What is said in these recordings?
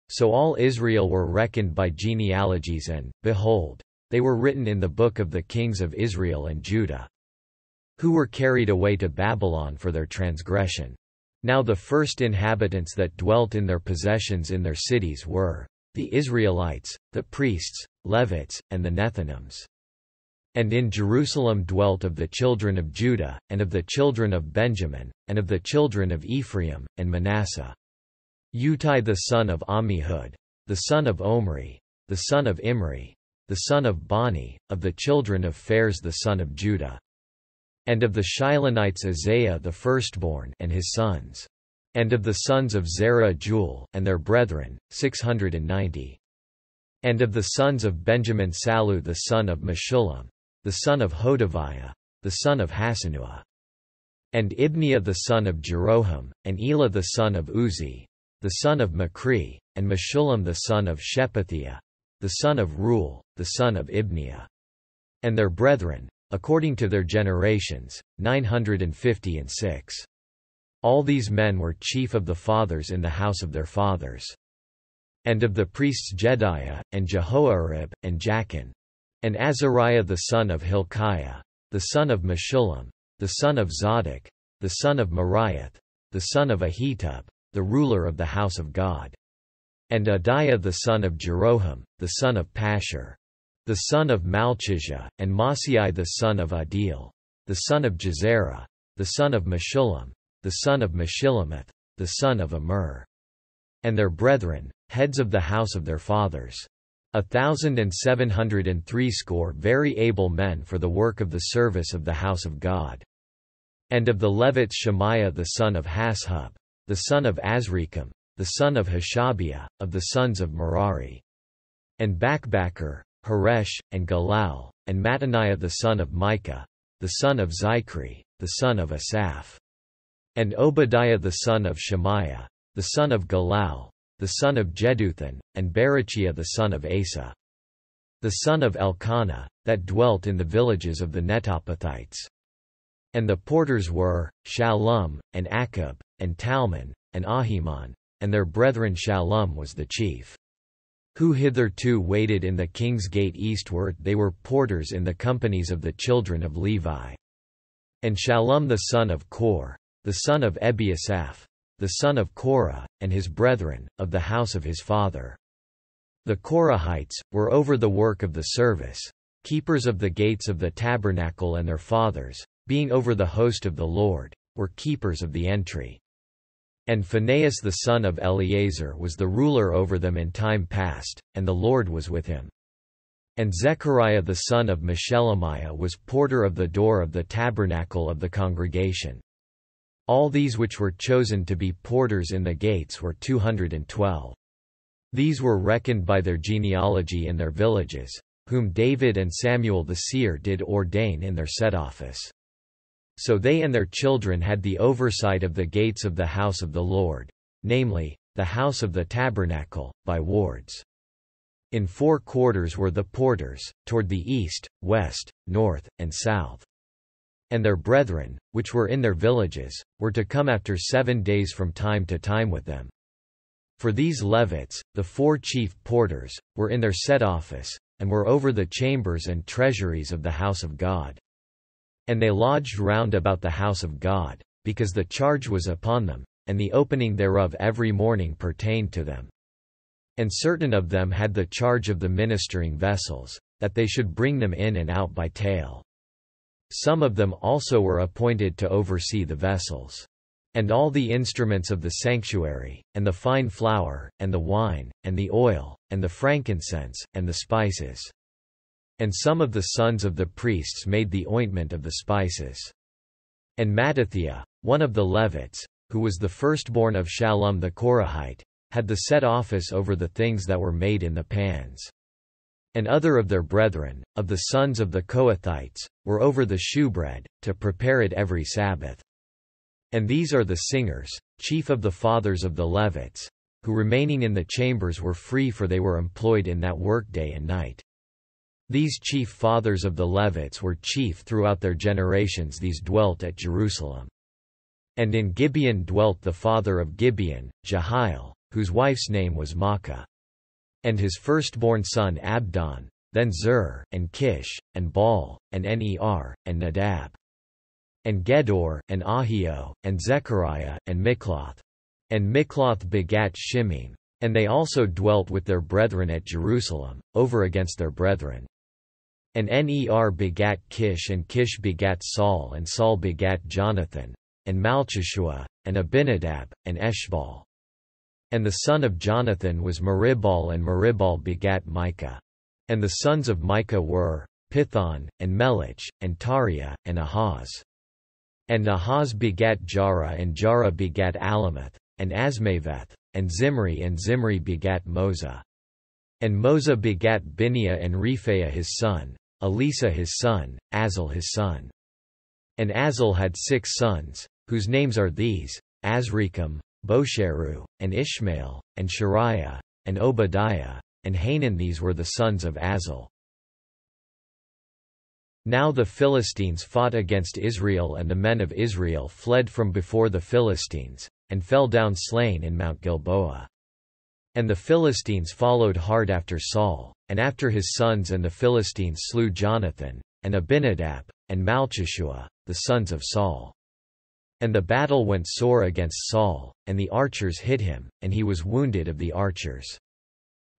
So all Israel were reckoned by genealogies and, behold, they were written in the book of the kings of Israel and Judah, who were carried away to Babylon for their transgression. Now the first inhabitants that dwelt in their possessions in their cities were the Israelites, the priests, Levites, and the Nethinims. And in Jerusalem dwelt of the children of Judah, and of the children of Benjamin, and of the children of Ephraim, and Manasseh, Utai the son of Ammihud, the son of Omri, the son of Imri, the son of Bani, of the children of Phares the son of Judah. And of the Shilonites Isaiah the firstborn and his sons. And of the sons of Zerah Joel, and their brethren, 690. And of the sons of Benjamin Sallu the son of Meshullam, the son of Hodaviah, the son of Hasenuah. And Ibniah the son of Jeroham, and Elah the son of Uzi, the son of Machri, and Meshullam the son of Shephatiah, the son of Ruel, the son of Ibniah. And their brethren, according to their generations, 956. All these men were chief of the fathers in the house of their fathers. And of the priests Jedaiah, and Jehoiarib, and Jachin. And Azariah the son of Hilkiah, the son of Meshullam, the son of Zadok, the son of Meriath, the son of Ahitub, the ruler of the house of God. And Adiah the son of Jeroham, the son of Pashur, the son of Malchijah, and Maasai the son of Adil, the son of Jezerah, the son of Meshullam, the son of Meshillemeth, the son of Immer. And their brethren, heads of the house of their fathers. 1,703 very able men for the work of the service of the house of God. And of the Levites Shemaiah the son of Hashub, the son of Azrikam, the son of Hashabiah, of the sons of Merari. And Bakbakkar, Haresh, and Galal, and Mattaniah the son of Micah, the son of Zichri, the son of Asaph. And Obadiah the son of Shemaiah, the son of Galal, the son of Jeduthun, and Berechiah the son of Asa, the son of Elkanah, that dwelt in the villages of the Netophathites. And the porters were, Shallum, and Akub, and Talmon, and Ahiman, and their brethren Shallum was the chief. Who hitherto waited in the king's gate eastward, they were porters in the companies of the children of Levi. And Shallum the son of Kor, the son of Ebiasaph, the son of Korah, and his brethren, of the house of his father. The Korahites, were over the work of the service, keepers of the gates of the tabernacle, and their fathers, being over the host of the Lord, were keepers of the entry. And Phinehas the son of Eleazar was the ruler over them in time past, and the Lord was with him. And Zechariah the son of Meshelemiah was porter of the door of the tabernacle of the congregation. All these which were chosen to be porters in the gates were 212. These were reckoned by their genealogy in their villages, whom David and Samuel the seer did ordain in their set office. So they and their children had the oversight of the gates of the house of the Lord, namely, the house of the tabernacle, by wards. In 4 quarters were the porters, toward the east, west, north, and south. And their brethren, which were in their villages, were to come after 7 days from time to time with them. For these Levites, the 4 chief porters, were in their set office, and were over the chambers and treasuries of the house of God. And they lodged round about the house of God, because the charge was upon them, and the opening thereof every morning pertained to them. And certain of them had the charge of the ministering vessels, that they should bring them in and out by tale. Some of them also were appointed to oversee the vessels. And all the instruments of the sanctuary, and the fine flour, and the wine, and the oil, and the frankincense, and the spices. And some of the sons of the priests made the ointment of the spices. And Mattithiah, one of the Levites, who was the firstborn of Shallum the Korahite, had the set office over the things that were made in the pans. And other of their brethren, of the sons of the Kohathites, were over the shewbread, to prepare it every Sabbath. And these are the singers, chief of the fathers of the Levites, who remaining in the chambers were free, for they were employed in that work day and night. These chief fathers of the Levites were chief throughout their generations. These dwelt at Jerusalem. And in Gibeon dwelt the father of Gibeon, Jehiel, whose wife's name was Maacah. And his firstborn son Abdon, then Zur, and Kish, and Baal, and Ner, and Nadab, and Gedor, and Ahio, and Zechariah, and Mikloth. And Mikloth begat Shimim. And they also dwelt with their brethren at Jerusalem, over against their brethren. And Ner begat Kish, and Kish begat Saul, and Saul begat Jonathan, and Malchishua, and Abinadab, and Eshbal. And the son of Jonathan was Meribal, and Meribal begat Micah. And the sons of Micah were, Pithon, and Melech, and Tariah, and Ahaz. And Ahaz begat Jarah, and Jarah begat Alamoth, and Asmaveth, and Zimri begat Moza. And Moza begat Bineah, and Rephaiah his son, Elisa his son, Azel his son. And Azel had 6 sons, whose names are these: Azrikam, Bosheru, and Ishmael, and Shariah, and Obadiah, and Hanan. These were the sons of Azel. Now the Philistines fought against Israel, and the men of Israel fled from before the Philistines, and fell down slain in Mount Gilboa. And the Philistines followed hard after Saul, and after his sons, and the Philistines slew Jonathan, and Abinadab, and Malchishua, the sons of Saul. And the battle went sore against Saul, and the archers hit him, and he was wounded of the archers.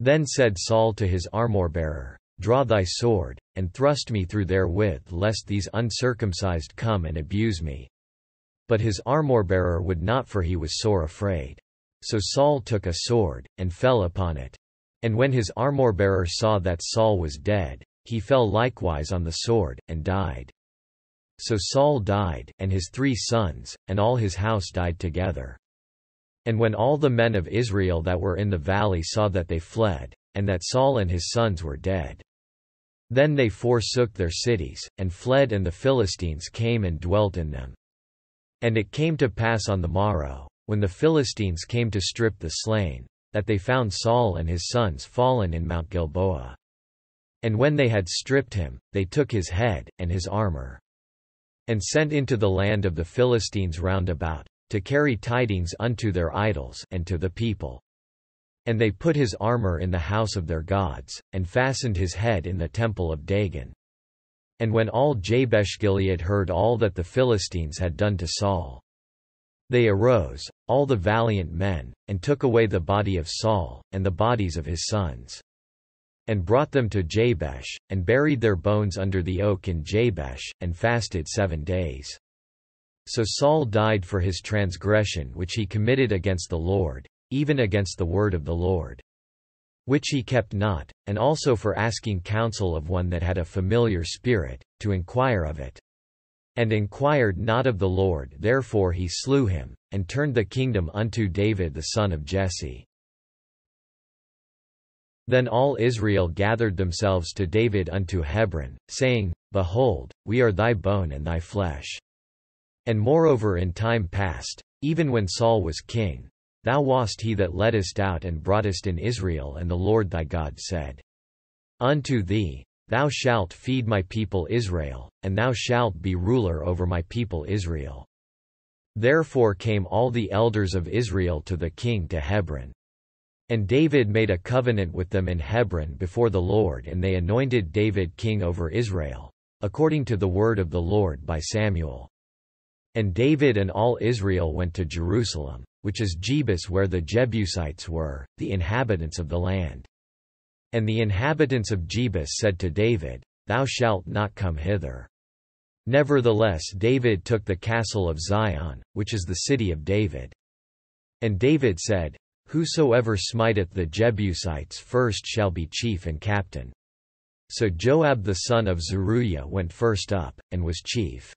Then said Saul to his armor-bearer, Draw thy sword, and thrust me through therewith, lest these uncircumcised come and abuse me. But his armor-bearer would not, for he was sore afraid. So Saul took a sword, and fell upon it. And when his armor-bearer saw that Saul was dead, he fell likewise on the sword, and died. So Saul died, and his 3 sons, and all his house died together. And when all the men of Israel that were in the valley saw that they fled, and that Saul and his sons were dead, then they forsook their cities, and fled, and the Philistines came and dwelt in them. And it came to pass on the morrow, when the Philistines came to strip the slain, that they found Saul and his sons fallen in Mount Gilboa. And when they had stripped him, they took his head, and his armor, and sent into the land of the Philistines round about, to carry tidings unto their idols, and to the people. And they put his armor in the house of their gods, and fastened his head in the temple of Dagon. And when all Jabesh-Gilead heard all that the Philistines had done to Saul, they arose, all the valiant men, and took away the body of Saul, and the bodies of his sons, and brought them to Jabesh, and buried their bones under the oak in Jabesh, and fasted 7 days. So Saul died for his transgression which he committed against the Lord, even against the word of the Lord, which he kept not, and also for asking counsel of one that had a familiar spirit, to inquire of it. And inquired not of the Lord, therefore he slew him, and turned the kingdom unto David the son of Jesse. Then all Israel gathered themselves to David unto Hebron, saying, Behold, we are thy bone and thy flesh. And moreover in time past, even when Saul was king, thou wast he that leddest out and broughtest in Israel, and the Lord thy God said unto thee, Thou shalt feed my people Israel, and thou shalt be ruler over my people Israel. Therefore came all the elders of Israel to the king to Hebron. And David made a covenant with them in Hebron before the Lord, and they anointed David king over Israel, according to the word of the Lord by Samuel. And David and all Israel went to Jerusalem, which is Jebus, where the Jebusites were, the inhabitants of the land. And the inhabitants of Jebus said to David, Thou shalt not come hither. Nevertheless David took the castle of Zion, which is the city of David. And David said, Whosoever smiteth the Jebusites first shall be chief and captain. So Joab the son of Zeruiah went first up, and was chief.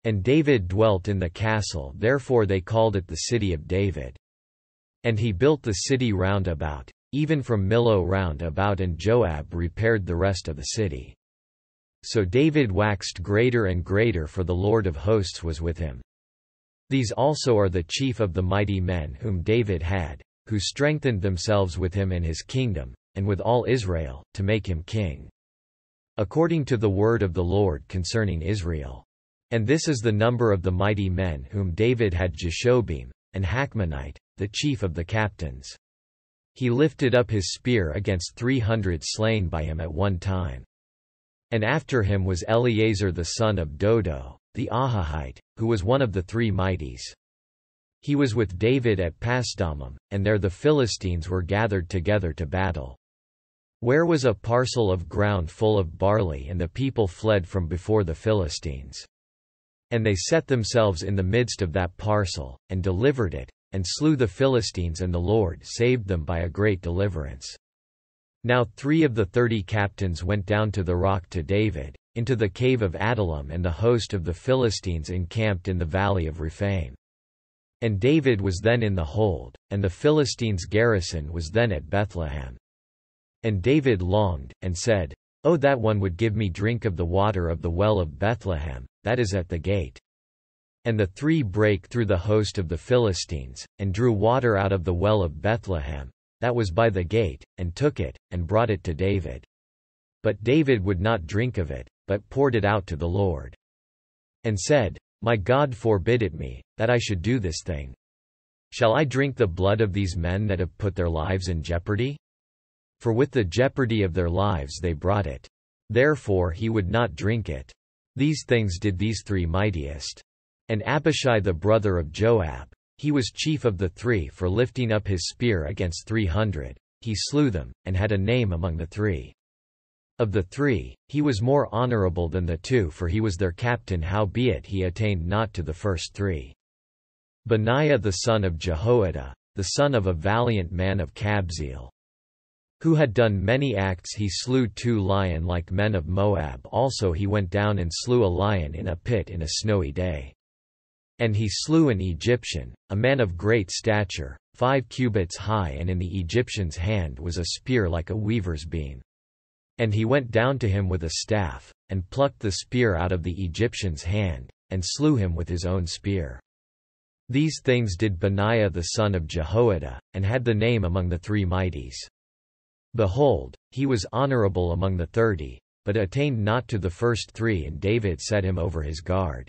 And David dwelt in the castle, therefore they called it the city of David. And he built the city round about, even from Millo round about, and Joab repaired the rest of the city. So David waxed greater and greater, for the Lord of hosts was with him. These also are the chief of the mighty men whom David had, who strengthened themselves with him in his kingdom, and with all Israel, to make him king, according to the word of the Lord concerning Israel. And this is the number of the mighty men whom David had: Jashobim, and Hachmonite, the chief of the captains. He lifted up his spear against 300 slain by him at one time. And after him was Eleazar the son of Dodo, the Ahahite, who was one of the three mighties. He was with David at Pasdammim, and there the Philistines were gathered together to battle. Where was a parcel of ground full of barley, and the people fled from before the Philistines. And they set themselves in the midst of that parcel, and delivered it, and slew the Philistines, and the Lord saved them by a great deliverance. Now 3 of the 30 captains went down to the rock to David, into the cave of Adullam, and the host of the Philistines encamped in the valley of Rephaim. And David was then in the hold, and the Philistines' garrison was then at Bethlehem. And David longed, and said, "Oh, that one would give me drink of the water of the well of Bethlehem, that is at the gate." And the 3 brake through the host of the Philistines, and drew water out of the well of Bethlehem, that was by the gate, and took it, and brought it to David. But David would not drink of it, but poured it out to the Lord. And said, "My God forbid it me, that I should do this thing. Shall I drink the blood of these men that have put their lives in jeopardy? For with the jeopardy of their lives they brought it." Therefore he would not drink it. These things did these 3 mightiest. And Abishai the brother of Joab, he was chief of the 3 for lifting up his spear against 300, he slew them, and had a name among the 3. Of the 3, he was more honorable than the 2, for he was their captain, howbeit he attained not to the first 3. Benaiah the son of Jehoiada, the son of a valiant man of Kabzeel, who had done many acts, he slew 2 lion-like men of Moab. Also he went down and slew a lion in a pit in a snowy day. And he slew an Egyptian, a man of great stature, 5 cubits high, and in the Egyptian's hand was a spear like a weaver's beam. And he went down to him with a staff, and plucked the spear out of the Egyptian's hand, and slew him with his own spear. These things did Benaiah the son of Jehoiada, and had the name among the 3 mighties. Behold, he was honorable among the 30, but attained not to the first 3, and David set him over his guard.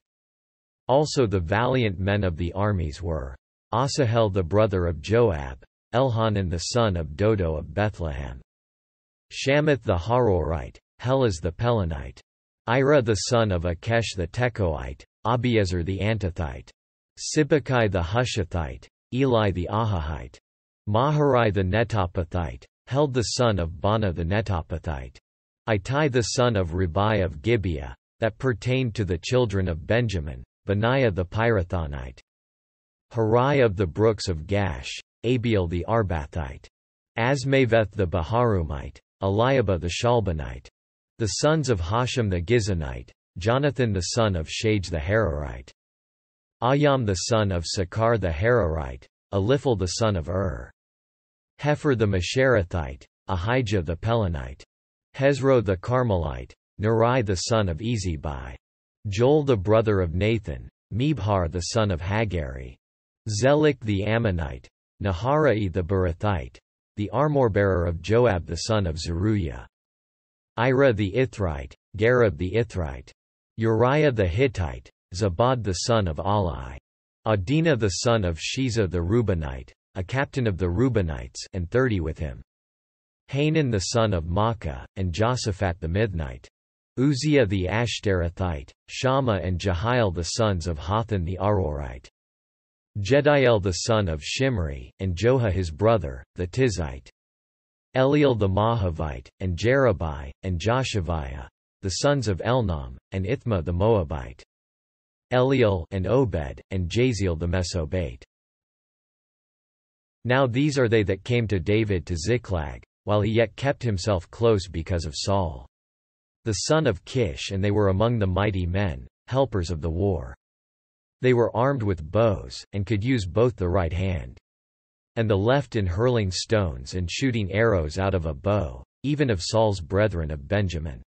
Also the valiant men of the armies were Asahel the brother of Joab, Elhanan the son of Dodo of Bethlehem, Shamath the Harorite, Helaz the Pelonite, Ira the son of Akesh the Tekoite, Abiezer the Antothite, Sibbecai the Hushathite, Eli the Ahahite, Maharai the Netophathite, Held the son of Bana the Netophathite, Ittai the son of Ribai of Gibeah, that pertained to the children of Benjamin, Benaiah the Pirathonite, Harai of the brooks of Gash, Abiel the Arbathite, Asmaveth the Baharumite, Eliabah the Shalbanite, the sons of Hashem the Gizonite, Jonathan the son of Shage the Hararite, Ayam the son of Sakar the Hararite, Eliphel the son of Hefer the Masherathite, Ahijah the Pelonite, Hezro the Carmelite, Nerai the son of Ezibai, Joel the brother of Nathan, Mibhar the son of Hagari, Zelik the Ammonite, Naharai the Barathite, the armor-bearer of Joab the son of Zeruiah, Ira the Ithrite, Gareb the Ithrite, Uriah the Hittite, Zabad the son of Ali, Adinah the son of Shiza the Reubenite, a captain of the Reubenites, and 30 with him, Hanan the son of Makkah, and Josaphat the Mithnite, Uzziah the Ashterathite, Shammah and Jehiel the sons of Hothan the Arorite, Jediel the son of Shimri, and Joha his brother, the Tizite, Eliel the Mahavite, and Jerubai, and Joshaviah, the sons of Elnam, and Ithma the Moabite, Eliel and Obed, and Jaziel the Mesobate. Now these are they that came to David to Ziklag, while he yet kept himself close because of Saul, the son of Kish, and they were among the mighty men, helpers of the war. They were armed with bows, and could use both the right hand and the left in hurling stones and shooting arrows out of a bow, even of Saul's brethren of Benjamin.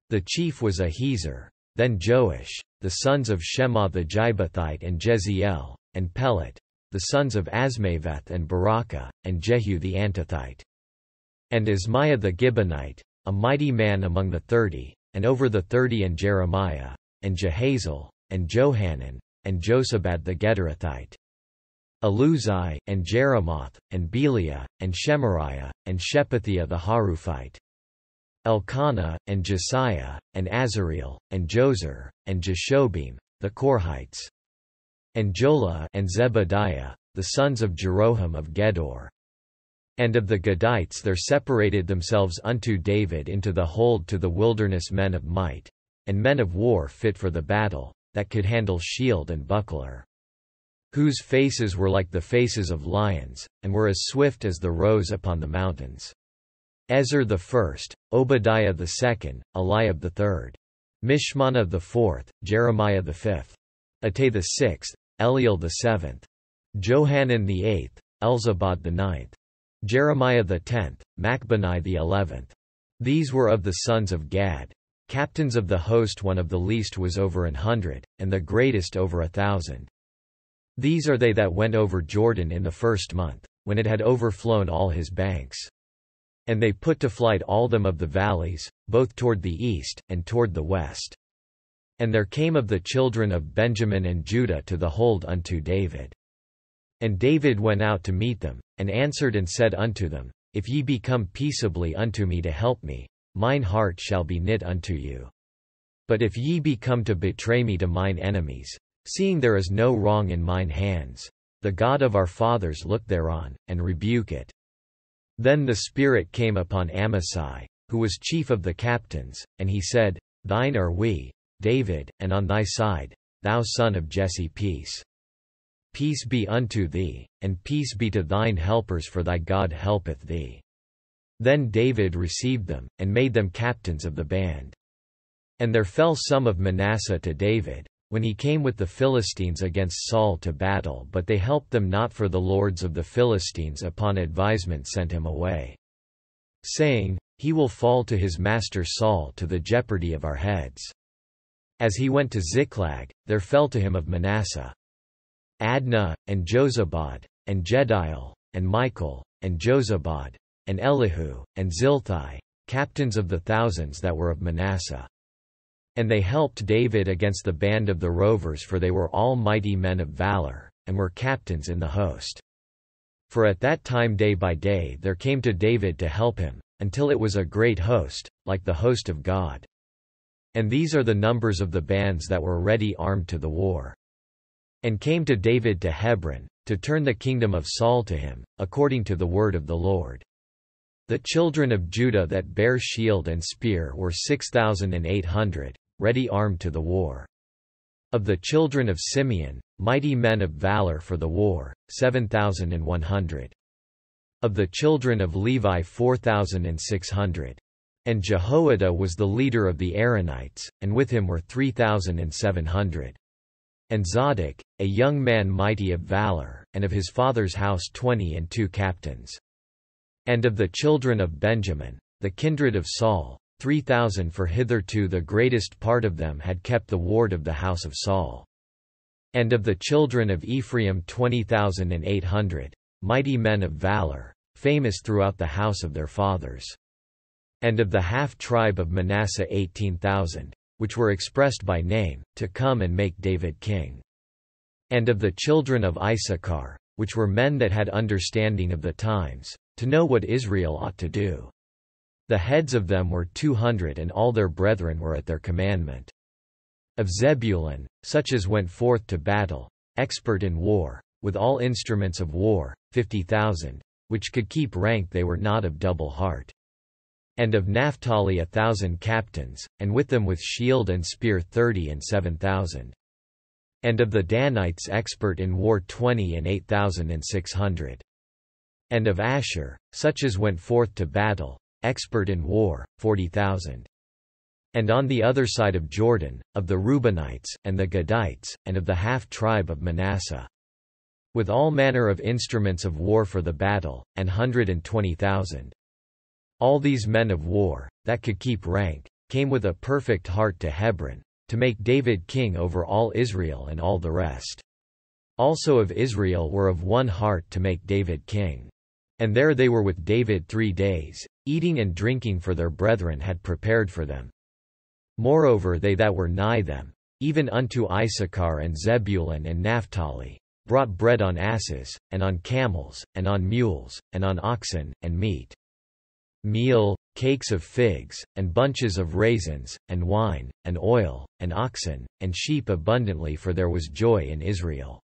The chief was Ahiezer, then Joash, the sons of Shema the Gibathite, and Jeziel, and Pelet, the sons of Asmaveth, and Barakah, and Jehu the Antothite, and Ismaiah the Gibeonite, a mighty man among the 30, and over the 30, and Jeremiah, and Jehazel, and Johanan, and Josabad the Gederathite, Eluzai, and Jeremoth, and Beliah, and Shemariah, and Shephatiah the Haruphite. Elkanah, and Jesiah, and Azareel, and Jozer, and Jeshobim, the Korhites. And Jola, and Zebadiah, the sons of Jeroham of Gedor. And of the Gadites there separated themselves unto David into the hold to the wilderness men of might, and men of war fit for the battle, that could handle shield and buckler. Whose faces were like the faces of lions, and were as swift as the roes upon the mountains. Ezer the first, Obadiah the second, Eliab the third. Mishmannah the fourth, Jeremiah the fifth. Attai the sixth, Eliel the seventh. Johanan the eighth, Elzabad the ninth. Jeremiah the tenth, Machbani the 11th. These were of the sons of Gad. Captains of the host, one of the least was over 100, and the greatest over 1,000. These are they that went over Jordan in the first month, when it had overflown all his banks. And they put to flight all them of the valleys, both toward the east, and toward the west. And there came of the children of Benjamin and Judah to the hold unto David. And David went out to meet them, and answered and said unto them, If ye be come peaceably unto me to help me, mine heart shall be knit unto you. But if ye be come to betray me to mine enemies, seeing there is no wrong in mine hands, the God of our fathers look thereon, and rebuke it. Then the Spirit came upon Amasai, who was chief of the captains, and he said, Thine are we, David, and on thy side, thou son of Jesse, peace. Peace be unto thee, and peace be to thine helpers, for thy God helpeth thee. Then David received them, and made them captains of the band. And there fell some of Manasseh to David, when he came with the Philistines against Saul to battle, but they helped them not, for the lords of the Philistines upon advisement sent him away, saying, He will fall to his master Saul to the jeopardy of our heads. As he went to Ziklag, there fell to him of Manasseh Adnah, and Jozabad, and Jediel, and Michael, and Jozabad, and Elihu, and Zilthai, captains of the thousands that were of Manasseh. And they helped David against the band of the rovers, for they were all mighty men of valor, and were captains in the host. For at that time day by day there came to David to help him, until it was a great host, like the host of God. And these are the numbers of the bands that were ready armed to the war. And came to David to Hebron, to turn the kingdom of Saul to him, according to the word of the Lord. The children of Judah that bare shield and spear were 6,800, ready armed to the war. Of the children of Simeon, mighty men of valor for the war, 7,100. Of the children of Levi 4,600. And Jehoiada was the leader of the Aaronites, and with him were 3,700. And Zadok, a young man mighty of valor, and of his father's house 22 captains. And of the children of Benjamin, the kindred of Saul, 3,000, for hitherto the greatest part of them had kept the ward of the house of Saul. And of the children of Ephraim 20,800, mighty men of valor, famous throughout the house of their fathers. And of the half-tribe of Manasseh 18,000, which were expressed by name, to come and make David king. And of the children of Issachar, which were men that had understanding of the times, to know what Israel ought to do. The heads of them were 200, and all their brethren were at their commandment. Of Zebulun, such as went forth to battle, expert in war, with all instruments of war, 50,000, which could keep rank, they were not of double heart. And of Naphtali 1,000 captains, and with them with shield and spear 30 and 7,000. And of the Danites expert in war 20 and 8,600. And of Asher, such as went forth to battle, expert in war, 40,000. And on the other side of Jordan, of the Reubenites, and the Gadites, and of the half-tribe of Manasseh, with all manner of instruments of war for the battle, 120,000. All these men of war, that could keep rank, came with a perfect heart to Hebron, to make David king over all Israel and all the rest. Also of Israel were of one heart to make David king. And there they were with David 3 days, eating and drinking, for their brethren had prepared for them. Moreover they that were nigh them, even unto Issachar and Zebulun and Naphtali, brought bread on asses, and on camels, and on mules, and on oxen, and meat. Meal, cakes of figs, and bunches of raisins, and wine, and oil, and oxen, and sheep abundantly, for there was joy in Israel.